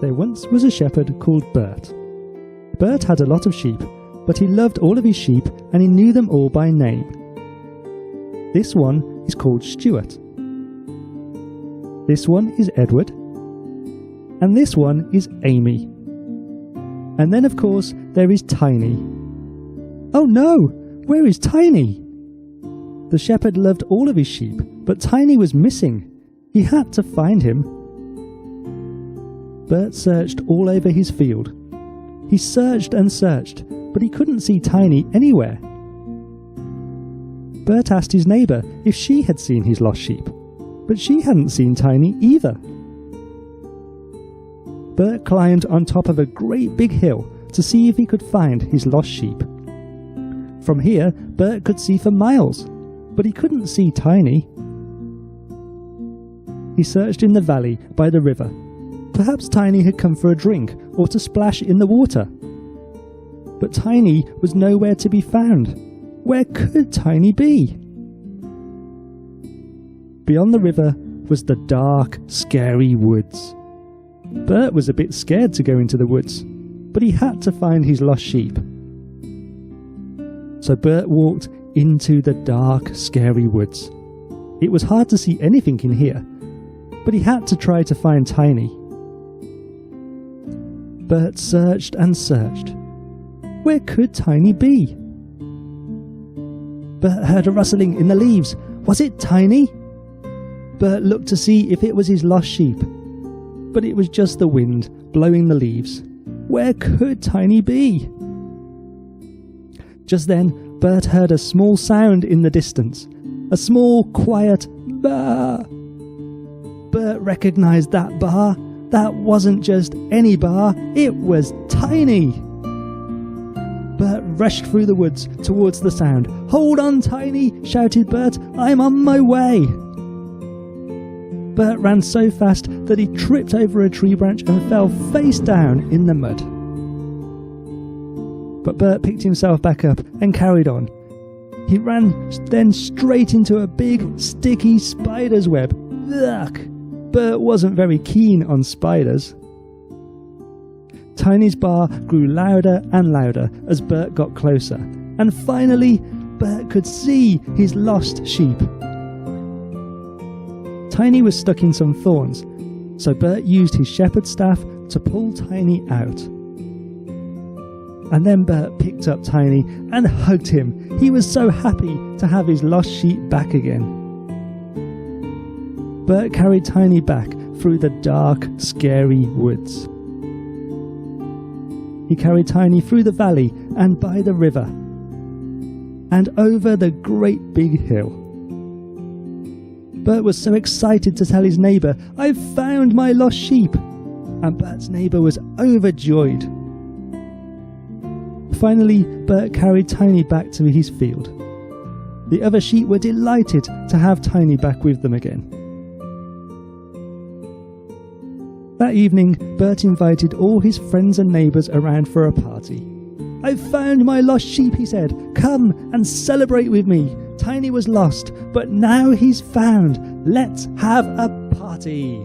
There once was a shepherd called Bert. Bert had a lot of sheep, but he loved all of his sheep and he knew them all by name. This one is called Stuart. This one is Edward. And this one is Amy. And then of course there is Tiny. Oh no! Where is Tiny? The shepherd loved all of his sheep, but Tiny was missing. He had to find him. Bert searched all over his field. He searched and searched, but he couldn't see Tiny anywhere. Bert asked his neighbour if she had seen his lost sheep, but she hadn't seen Tiny either. Bert climbed on top of a great big hill to see if he could find his lost sheep. From here, Bert could see for miles, but he couldn't see Tiny. He searched in the valley by the river. Perhaps Tiny had come for a drink or to splash in the water. But Tiny was nowhere to be found. Where could Tiny be? Beyond the river was the dark, scary woods. Bert was a bit scared to go into the woods, but he had to find his lost sheep. So Bert walked into the dark, scary woods. It was hard to see anything in here, but he had to try to find Tiny. Bert searched and searched. Where could Tiny be? Bert heard a rustling in the leaves. Was it Tiny? Bert looked to see if it was his lost sheep, but it was just the wind blowing the leaves. Where could Tiny be? Just then, Bert heard a small sound in the distance. A small, quiet baa. Bert recognised that baa. That wasn't just any bar, it was Tiny! Bert rushed through the woods towards the sound. "Hold on, Tiny!" shouted Bert. "I'm on my way!" Bert ran so fast that he tripped over a tree branch and fell face down in the mud. But Bert picked himself back up and carried on. He ran then straight into a big, sticky spider's web. Ugh! Bert wasn't very keen on spiders. Tiny's bar grew louder and louder as Bert got closer, and finally Bert could see his lost sheep. Tiny was stuck in some thorns, so Bert used his shepherd's staff to pull Tiny out. And then Bert picked up Tiny and hugged him. He was so happy to have his lost sheep back again. Bert carried Tiny back through the dark, scary woods. He carried Tiny through the valley and by the river, and over the great big hill. Bert was so excited to tell his neighbour, "I've found my lost sheep!" And Bert's neighbour was overjoyed. Finally, Bert carried Tiny back to his field. The other sheep were delighted to have Tiny back with them again. That evening, Bert invited all his friends and neighbours around for a party. "I've found my lost sheep," he said. "Come and celebrate with me. Tiny was lost, but now he's found. Let's have a party."